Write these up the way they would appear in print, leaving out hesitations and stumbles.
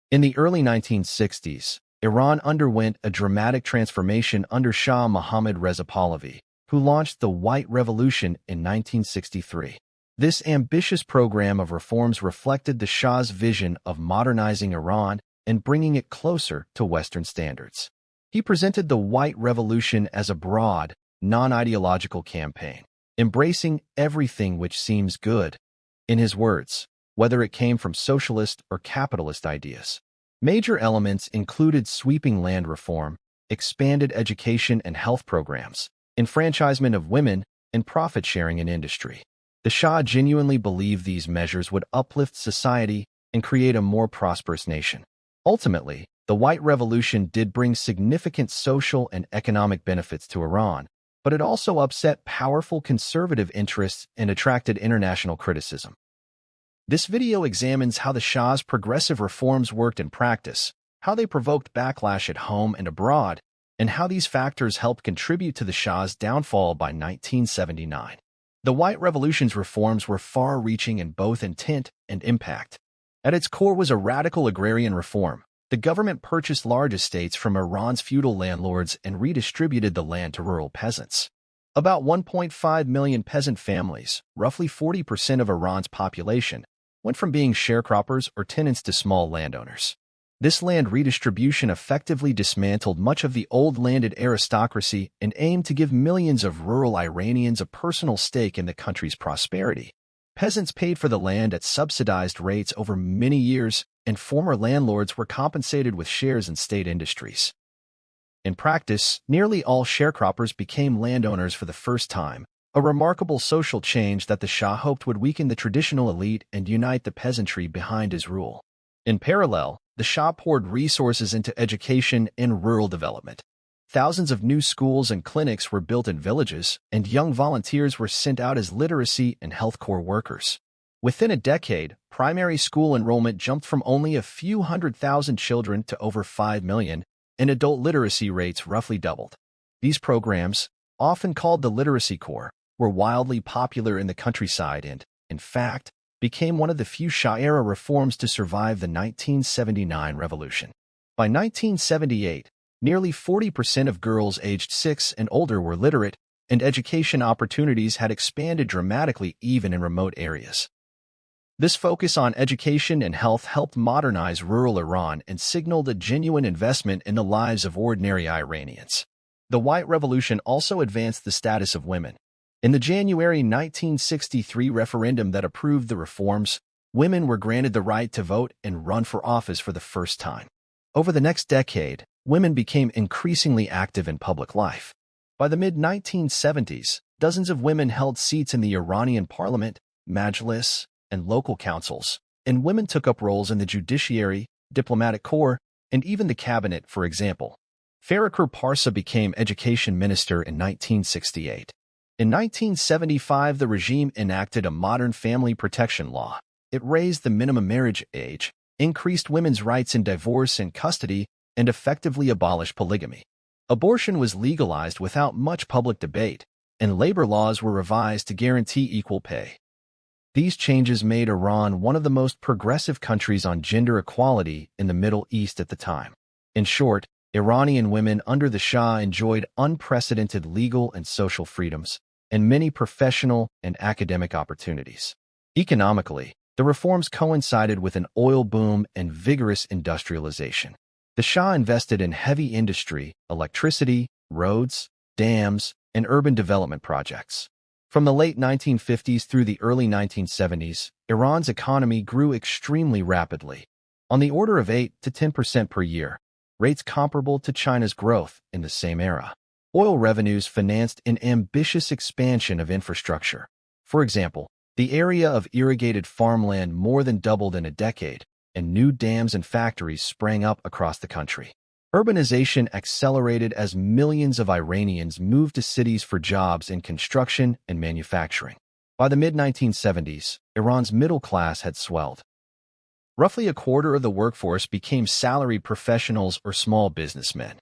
In the early 1960s, Iran underwent a dramatic transformation under Shah Mohammad Reza Pahlavi, who launched the White Revolution in 1963. This ambitious program of reforms reflected the Shah's vision of modernizing Iran and bringing it closer to Western standards. He presented the White Revolution as a broad, non-ideological campaign, embracing everything which seems good. In his words, whether it came from socialist or capitalist ideas. Major elements included sweeping land reform, expanded education and health programs, enfranchisement of women, and profit-sharing in industry. The Shah genuinely believed these measures would uplift society and create a more prosperous nation. Ultimately, the White Revolution did bring significant social and economic benefits to Iran, but it also upset powerful conservative interests and attracted international criticism. This video examines how the Shah's progressive reforms worked in practice, how they provoked backlash at home and abroad, and how these factors helped contribute to the Shah's downfall by 1979. The White Revolution's reforms were far-reaching in both intent and impact. At its core was a radical agrarian reform. The government purchased large estates from Iran's feudal landlords and redistributed the land to rural peasants. About 1.5 million peasant families, roughly 40% of Iran's population, went from being sharecroppers or tenants to small landowners. This land redistribution effectively dismantled much of the old landed aristocracy and aimed to give millions of rural Iranians a personal stake in the country's prosperity. Peasants paid for the land at subsidized rates over many years, and former landlords were compensated with shares in state industries. In practice, nearly all sharecroppers became landowners for the first time, a remarkable social change that the Shah hoped would weaken the traditional elite and unite the peasantry behind his rule. In parallel, the Shah poured resources into education and rural development. Thousands of new schools and clinics were built in villages, and young volunteers were sent out as literacy and health corps workers. Within a decade, primary school enrollment jumped from only a few 100,000 children to over 5 million, and adult literacy rates roughly doubled. These programs, often called the Literacy Corps, were wildly popular in the countryside and, in fact, became one of the few Shah-era reforms to survive the 1979 revolution. By 1978, nearly 40% of girls aged 6 and older were literate, and education opportunities had expanded dramatically even in remote areas. This focus on education and health helped modernize rural Iran and signaled a genuine investment in the lives of ordinary Iranians. The White Revolution also advanced the status of women. In the January 1963 referendum that approved the reforms, women were granted the right to vote and run for office for the first time. Over the next decade, women became increasingly active in public life. By the mid-1970s, dozens of women held seats in the Iranian parliament, majlis, and local councils, and women took up roles in the judiciary, diplomatic corps, and even the cabinet, for example. Farrokhr Parsa became education minister in 1968. In 1975, the regime enacted a modern family protection law. It raised the minimum marriage age, increased women's rights in divorce and custody, and effectively abolished polygamy. Abortion was legalized without much public debate, and labor laws were revised to guarantee equal pay. These changes made Iran one of the most progressive countries on gender equality in the Middle East at the time. In short, Iranian women under the Shah enjoyed unprecedented legal and social freedoms, and many professional and academic opportunities. Economically, the reforms coincided with an oil boom and vigorous industrialization. The Shah invested in heavy industry, electricity, roads, dams, and urban development projects. From the late 1950s through the early 1970s, Iran's economy grew extremely rapidly, on the order of 8 to 10% per year, rates comparable to China's growth in the same era. Oil revenues financed an ambitious expansion of infrastructure. For example, the area of irrigated farmland more than doubled in a decade, and new dams and factories sprang up across the country. Urbanization accelerated as millions of Iranians moved to cities for jobs in construction and manufacturing. By the mid-1970s, Iran's middle class had swelled. Roughly a quarter of the workforce became salaried professionals or small businessmen.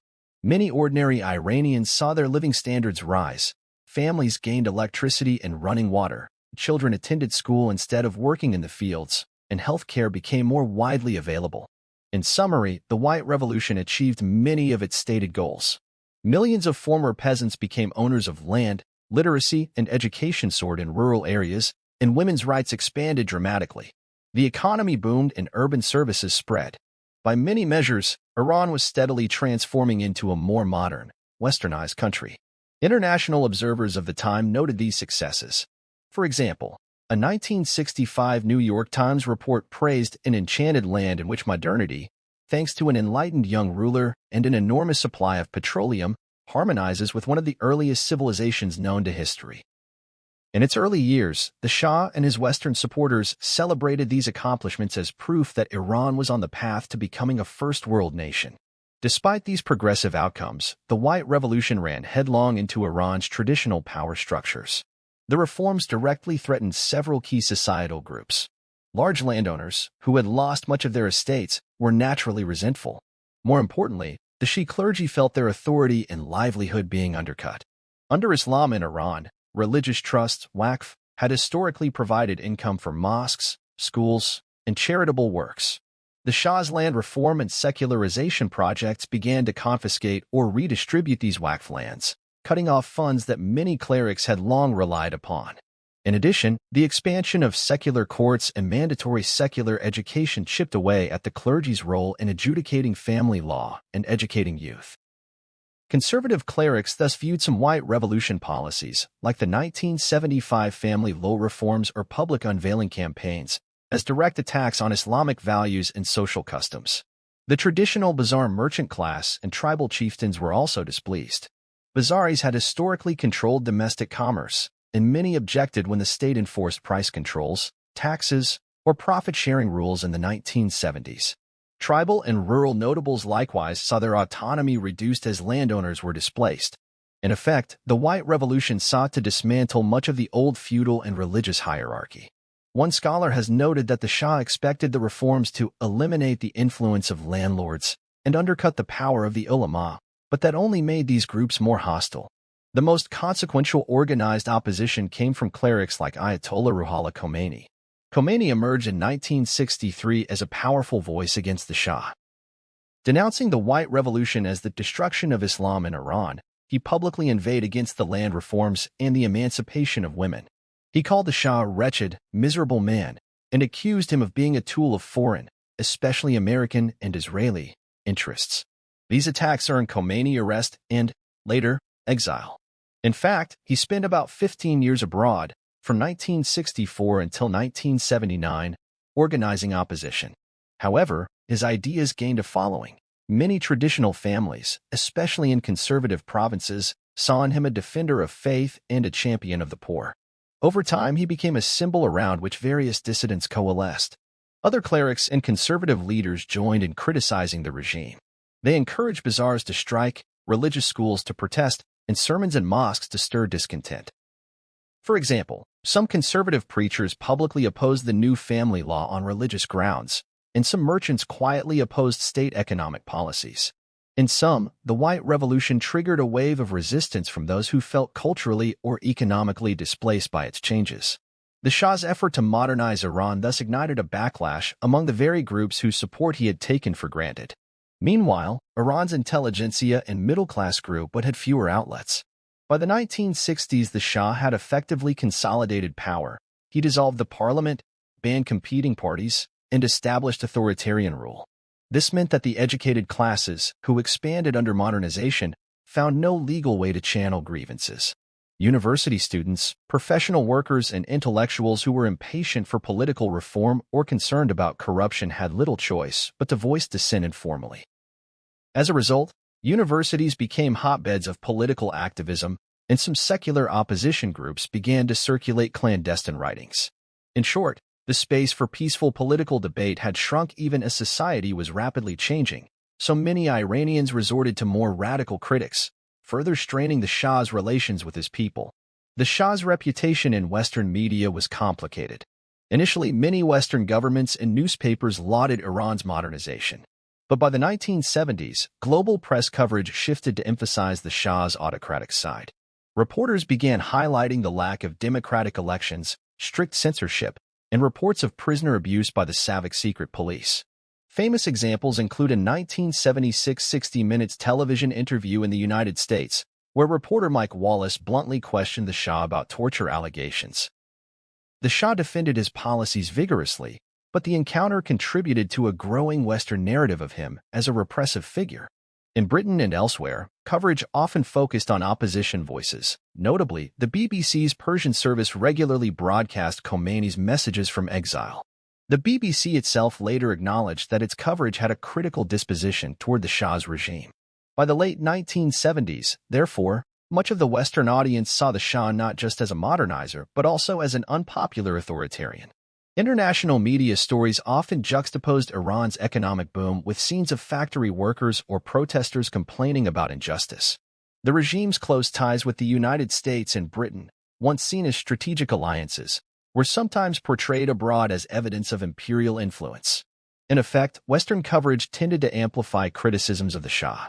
Many ordinary Iranians saw their living standards rise. Families gained electricity and running water. Children attended school instead of working in the fields, and health care became more widely available. In summary, the White Revolution achieved many of its stated goals. Millions of former peasants became owners of land, literacy and education soared in rural areas, and women's rights expanded dramatically. The economy boomed and urban services spread. By many measures, Iran was steadily transforming into a more modern, westernized country. International observers of the time noted these successes. For example, a 1965 New York Times report praised an enchanted land in which modernity, thanks to an enlightened young ruler and an enormous supply of petroleum, harmonizes with one of the earliest civilizations known to history. In its early years, the Shah and his Western supporters celebrated these accomplishments as proof that Iran was on the path to becoming a first-world nation. Despite these progressive outcomes, the White Revolution ran headlong into Iran's traditional power structures. The reforms directly threatened several key societal groups. Large landowners, who had lost much of their estates, were naturally resentful. More importantly, the Shia clergy felt their authority and livelihood being undercut. Under Islam in Iran, religious trusts, waqf, had historically provided income for mosques, schools, and charitable works. The Shah's land reform and secularization projects began to confiscate or redistribute these waqf lands, cutting off funds that many clerics had long relied upon. In addition, the expansion of secular courts and mandatory secular education chipped away at the clergy's role in adjudicating family law and educating youth. Conservative clerics thus viewed some White Revolution policies, like the 1975 family law reforms or public unveiling campaigns, as direct attacks on Islamic values and social customs. The traditional bazaar merchant class and tribal chieftains were also displeased. Bazaris had historically controlled domestic commerce, and many objected when the state enforced price controls, taxes, or profit-sharing rules in the 1970s. Tribal and rural notables likewise saw their autonomy reduced as landowners were displaced. In effect, the White Revolution sought to dismantle much of the old feudal and religious hierarchy. One scholar has noted that the Shah expected the reforms to eliminate the influence of landlords and undercut the power of the ulama, but that only made these groups more hostile. The most consequential organized opposition came from clerics like Ayatollah Ruhollah Khomeini. Khomeini emerged in 1963 as a powerful voice against the Shah. Denouncing the White Revolution as the destruction of Islam in Iran, he publicly inveighed against the land reforms and the emancipation of women. He called the Shah a wretched, miserable man and accused him of being a tool of foreign, especially American and Israeli, interests. These attacks earned Khomeini arrest and, later, exile. In fact, he spent about 15 years abroad, from 1964 until 1979, organizing opposition. However, his ideas gained a following. Many traditional families, especially in conservative provinces, saw in him a defender of faith and a champion of the poor. Over time, he became a symbol around which various dissidents coalesced. Other clerics and conservative leaders joined in criticizing the regime. They encouraged bazaars to strike, religious schools to protest, and sermons in mosques to stir discontent. For example, some conservative preachers publicly opposed the new family law on religious grounds, and some merchants quietly opposed state economic policies. In sum, the White Revolution triggered a wave of resistance from those who felt culturally or economically displaced by its changes. The Shah's effort to modernize Iran thus ignited a backlash among the very groups whose support he had taken for granted. Meanwhile, Iran's intelligentsia and middle-class grew but had fewer outlets. By the 1960s, the Shah had effectively consolidated power. He dissolved the parliament, banned competing parties, and established authoritarian rule. This meant that the educated classes, who expanded under modernization, found no legal way to channel grievances. University students, professional workers, and intellectuals who were impatient for political reform or concerned about corruption had little choice but to voice dissent informally. As a result, universities became hotbeds of political activism, and some secular opposition groups began to circulate clandestine writings. In short, the space for peaceful political debate had shrunk even as society was rapidly changing, so many Iranians resorted to more radical critics, further straining the Shah's relations with his people. The Shah's reputation in Western media was complicated. Initially, many Western governments and newspapers lauded Iran's modernization. But by the 1970s, global press coverage shifted to emphasize the Shah's autocratic side. Reporters began highlighting the lack of democratic elections, strict censorship, and reports of prisoner abuse by the Savic secret police. Famous examples include a 1976 60 Minutes television interview in the United States, where reporter Mike Wallace bluntly questioned the Shah about torture allegations. The Shah defended his policies vigorously, but the encounter contributed to a growing Western narrative of him as a repressive figure. In Britain and elsewhere, coverage often focused on opposition voices. Notably, the BBC's Persian service regularly broadcast Khomeini's messages from exile. The BBC itself later acknowledged that its coverage had a critical disposition toward the Shah's regime. By the late 1970s, therefore, much of the Western audience saw the Shah not just as a modernizer, but also as an unpopular authoritarian. International media stories often juxtaposed Iran's economic boom with scenes of factory workers or protesters complaining about injustice. The regime's close ties with the United States and Britain, once seen as strategic alliances, were sometimes portrayed abroad as evidence of imperial influence. In effect, Western coverage tended to amplify criticisms of the Shah.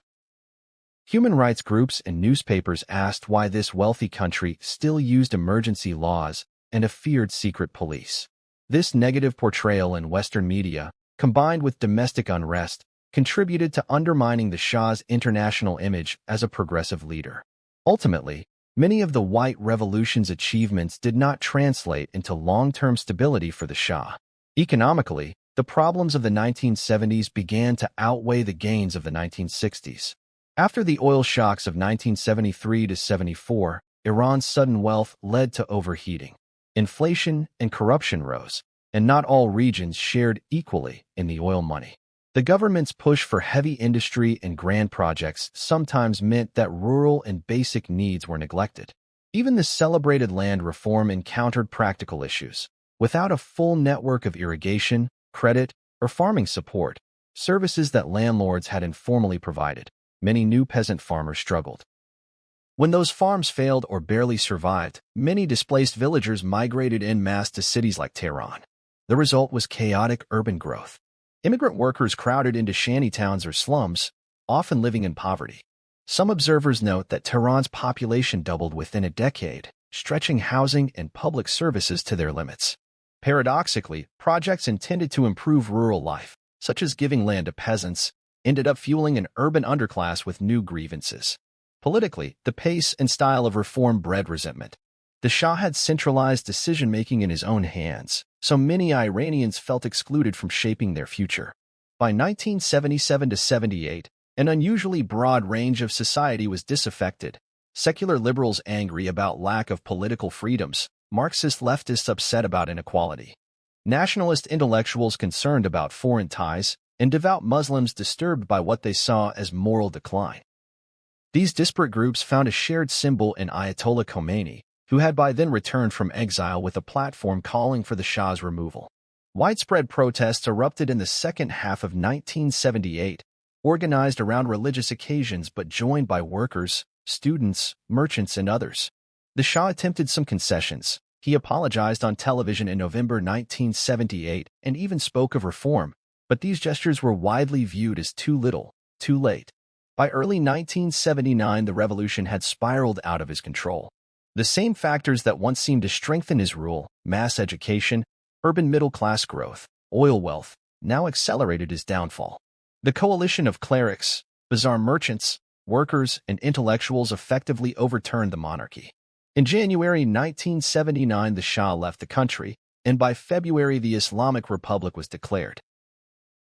Human rights groups and newspapers asked why this wealthy country still used emergency laws and a feared secret police. This negative portrayal in Western media, combined with domestic unrest, contributed to undermining the Shah's international image as a progressive leader. Ultimately, many of the White Revolution's achievements did not translate into long-term stability for the Shah. Economically, the problems of the 1970s began to outweigh the gains of the 1960s. After the oil shocks of 1973 to 74, Iran's sudden wealth led to overheating. Inflation and corruption rose, and not all regions shared equally in the oil money. The government's push for heavy industry and grand projects sometimes meant that rural and basic needs were neglected. Even the celebrated land reform encountered practical issues. Without a full network of irrigation, credit, or farming support, services that landlords had informally provided, many new peasant farmers struggled. When those farms failed or barely survived, many displaced villagers migrated en masse to cities like Tehran. The result was chaotic urban growth. Immigrant workers crowded into shantytowns or slums, often living in poverty. Some observers note that Tehran's population doubled within a decade, stretching housing and public services to their limits. Paradoxically, projects intended to improve rural life, such as giving land to peasants, ended up fueling an urban underclass with new grievances. Politically, the pace and style of reform bred resentment. The Shah had centralized decision-making in his own hands, so many Iranians felt excluded from shaping their future. By 1977 to 78, an unusually broad range of society was disaffected. Secular liberals angry about lack of political freedoms, Marxist leftists upset about inequality, nationalist intellectuals concerned about foreign ties, and devout Muslims disturbed by what they saw as moral decline. These disparate groups found a shared symbol in Ayatollah Khomeini, who had by then returned from exile with a platform calling for the Shah's removal. Widespread protests erupted in the second half of 1978, organized around religious occasions but joined by workers, students, merchants, and others. The Shah attempted some concessions. He apologized on television in November 1978 and even spoke of reform, but these gestures were widely viewed as too little, too late. By early 1979, the revolution had spiraled out of his control. The same factors that once seemed to strengthen his rule, mass education, urban middle-class growth, oil wealth, now accelerated his downfall. The coalition of clerics, bazaar merchants, workers, and intellectuals effectively overturned the monarchy. In January 1979, the Shah left the country, and by February the Islamic Republic was declared.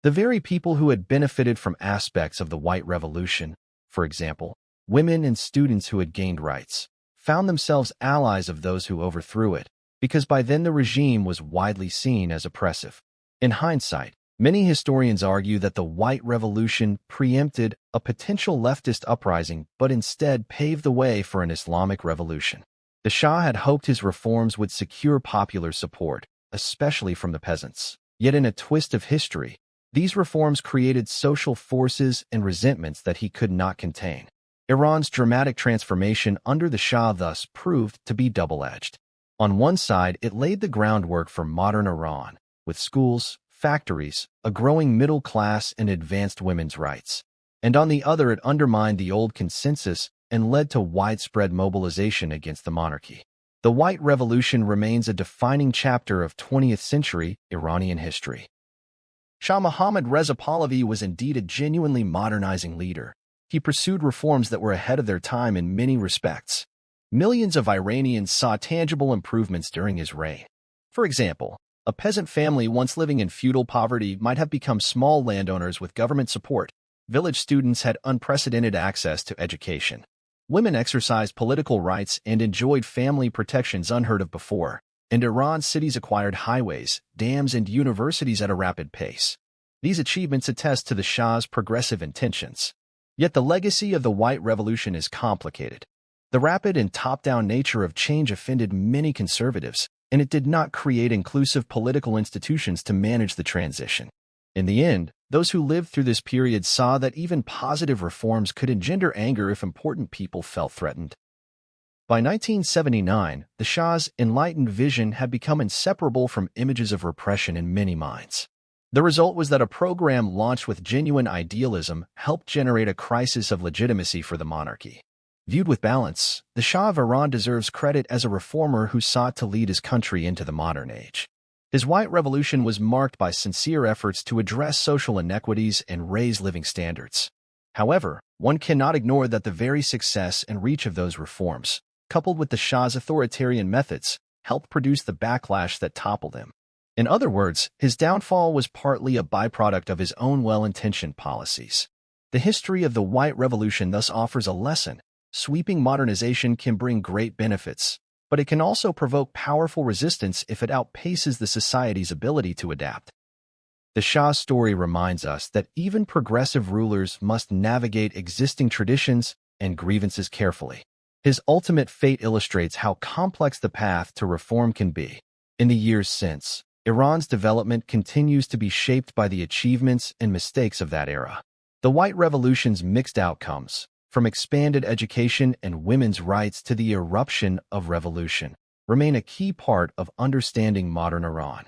The very people who had benefited from aspects of the White Revolution, for example, women and students who had gained rights, found themselves allies of those who overthrew it, because by then the regime was widely seen as oppressive. In hindsight, many historians argue that the White Revolution preempted a potential leftist uprising but instead paved the way for an Islamic revolution. The Shah had hoped his reforms would secure popular support, especially from the peasants. Yet in a twist of history, these reforms created social forces and resentments that he could not contain. Iran's dramatic transformation under the Shah thus proved to be double-edged. On one side, it laid the groundwork for modern Iran, with schools, factories, a growing middle class, and advanced women's rights. And on the other, it undermined the old consensus and led to widespread mobilization against the monarchy. The White Revolution remains a defining chapter of 20th century Iranian history. Shah Mohammad Reza Pahlavi was indeed a genuinely modernizing leader. He pursued reforms that were ahead of their time in many respects. Millions of Iranians saw tangible improvements during his reign. For example, a peasant family once living in feudal poverty might have become small landowners with government support. Village students had unprecedented access to education. Women exercised political rights and enjoyed family protections unheard of before. And Iran's cities acquired highways, dams, and universities at a rapid pace. These achievements attest to the Shah's progressive intentions. Yet the legacy of the White Revolution is complicated. The rapid and top-down nature of change offended many conservatives, and it did not create inclusive political institutions to manage the transition. In the end, those who lived through this period saw that even positive reforms could engender anger if important people felt threatened. By 1979, the Shah's enlightened vision had become inseparable from images of repression in many minds. The result was that a program launched with genuine idealism helped generate a crisis of legitimacy for the monarchy. Viewed with balance, the Shah of Iran deserves credit as a reformer who sought to lead his country into the modern age. His White Revolution was marked by sincere efforts to address social inequities and raise living standards. However, one cannot ignore that the very success and reach of those reforms, coupled with the Shah's authoritarian methods, helped produce the backlash that toppled him. In other words, his downfall was partly a byproduct of his own well-intentioned policies. The history of the White Revolution thus offers a lesson. Sweeping modernization can bring great benefits, but it can also provoke powerful resistance if it outpaces the society's ability to adapt. The Shah's story reminds us that even progressive rulers must navigate existing traditions and grievances carefully. His ultimate fate illustrates how complex the path to reform can be. In the years since, Iran's development continues to be shaped by the achievements and mistakes of that era. The White Revolution's mixed outcomes, from expanded education and women's rights to the eruption of revolution, remain a key part of understanding modern Iran.